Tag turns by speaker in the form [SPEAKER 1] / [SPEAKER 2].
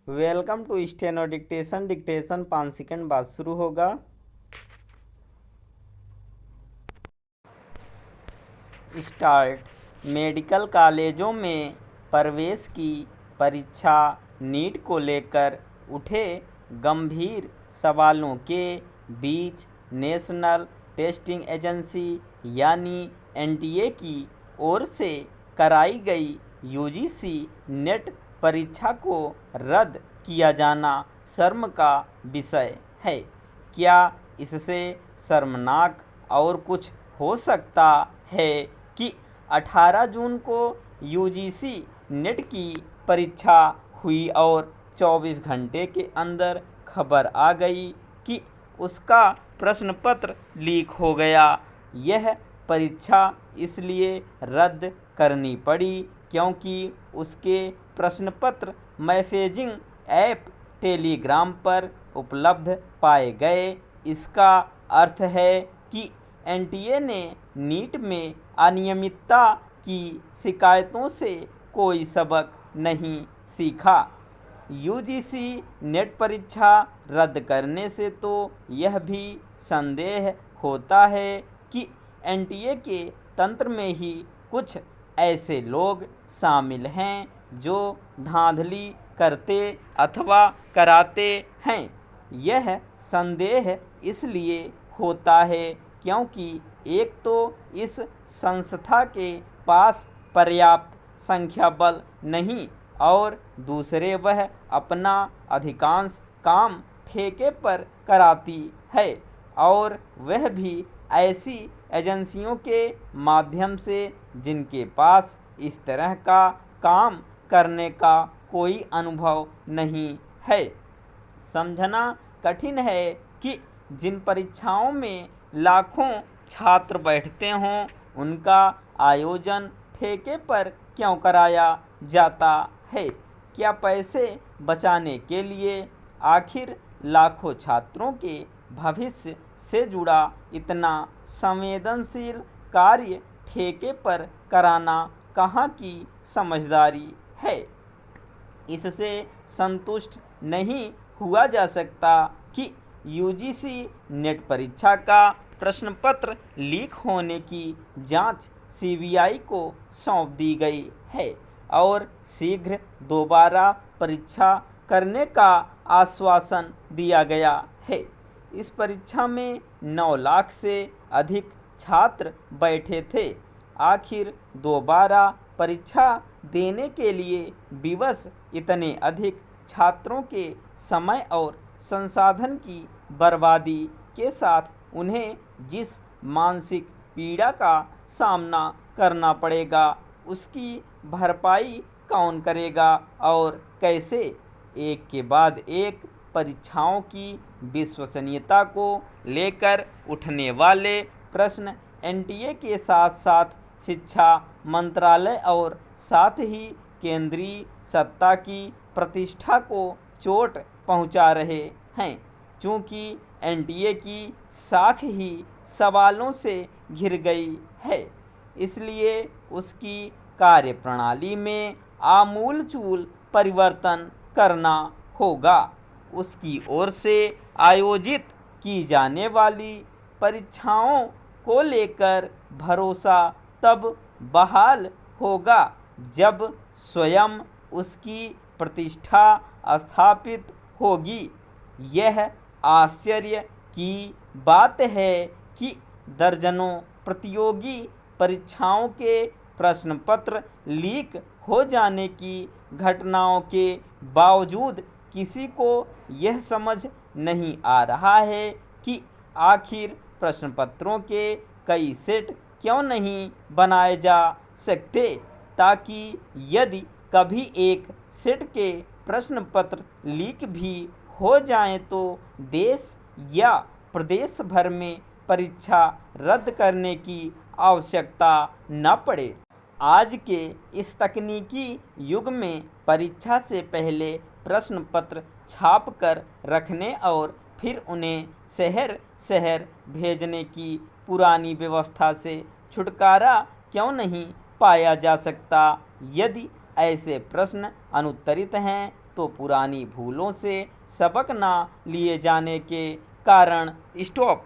[SPEAKER 1] Welcome to steno dictation. Dictation 5 second बाद शुरू होगा। स्टार्ट। मेडिकल कॉलेजों में प्रवेश की परीक्षा नीट को लेकर उठे गंभीर सवालों के बीच नेशनल टेस्टिंग एजेंसी यानी एनटीए की ओर से कराई गई यूजीसी नेट परीक्षा को रद्द किया जाना शर्म का विषय है। क्या इससे शर्मनाक और कुछ हो सकता है कि 18 जून को यूजीसी नेट की परीक्षा हुई और 24 घंटे के अंदर खबर आ गई कि उसका प्रश्न पत्र लीक हो गया। यह परीक्षा इसलिए रद्द करनी पड़ी क्योंकि उसके प्रश्न पत्र मैसेजिंग ऐप टेलीग्राम पर उपलब्ध पाए गए। इसका अर्थ है कि एनटीए ने नीट में अनियमितता की शिकायतों से कोई सबक नहीं सीखा। यूजीसी नेट परीक्षा रद्द करने से तो यह भी संदेह होता है कि एनटीए के तंत्र में ही कुछ ऐसे लोग शामिल हैं जो धांधली करते अथवा कराते हैं। यह संदेह इसलिए होता है क्योंकि एक तो इस संस्था के पास पर्याप्त संख्या बल नहीं और दूसरे वह अपना अधिकांश काम ठेके पर कराती है और वह भी ऐसी एजेंसियों के माध्यम से जिनके पास इस तरह का काम करने का कोई अनुभव नहीं है। समझना कठिन है कि जिन परीक्षाओं में लाखों छात्र बैठते हों उनका आयोजन ठेके पर क्यों कराया जाता है। क्या पैसे बचाने के लिए? आखिर लाखों छात्रों के भविष्य से जुड़ा इतना संवेदनशील कार्य ठेके पर कराना कहाँ की समझदारी है। इससे संतुष्ट नहीं हुआ जा सकता कि यूजीसी नेट परीक्षा का प्रश्न पत्र लीक होने की जांच सीबीआई को सौंप दी गई है और शीघ्र दोबारा परीक्षा करने का आश्वासन दिया गया है। इस परीक्षा में 9 लाख से अधिक छात्र बैठे थे। आखिर दोबारा परीक्षा देने के लिए विवश इतने अधिक छात्रों के समय और संसाधन की बर्बादी के साथ उन्हें जिस मानसिक पीड़ा का सामना करना पड़ेगा उसकी भरपाई कौन करेगा और कैसे। एक के बाद एक परीक्षाओं की विश्वसनीयता को लेकर उठने वाले प्रश्न एनटीए के साथ साथ शिक्षा मंत्रालय और साथ ही केंद्रीय सत्ता की प्रतिष्ठा को चोट पहुंचा रहे हैं। चूँकि एनटीए की साख ही सवालों से घिर गई है इसलिए उसकी कार्यप्रणाली में आमूलचूल परिवर्तन करना होगा। उसकी ओर से आयोजित की जाने वाली परीक्षाओं को लेकर भरोसा तब बहाल होगा जब स्वयं उसकी प्रतिष्ठा स्थापित होगी। यह आश्चर्य की बात है कि दर्जनों प्रतियोगी परीक्षाओं के प्रश्न पत्र लीक हो जाने की घटनाओं के बावजूद किसी को यह समझ नहीं आ रहा है कि आखिर प्रश्न पत्रों के कई सेट क्यों नहीं बनाए जा सकते ताकि यदि कभी एक सेट के प्रश्न पत्र लीक भी हो जाएं तो देश या प्रदेश भर में परीक्षा रद्द करने की आवश्यकता न पड़े। आज के इस तकनीकी युग में परीक्षा से पहले प्रश्न पत्र छाप कर रखने और फिर उन्हें शहर शहर भेजने की पुरानी व्यवस्था से छुटकारा क्यों नहीं पाया जा सकता। यदि ऐसे प्रश्न अनुत्तरित हैं तो पुरानी भूलों से सबक ना लिए जाने के कारण स्टॉप।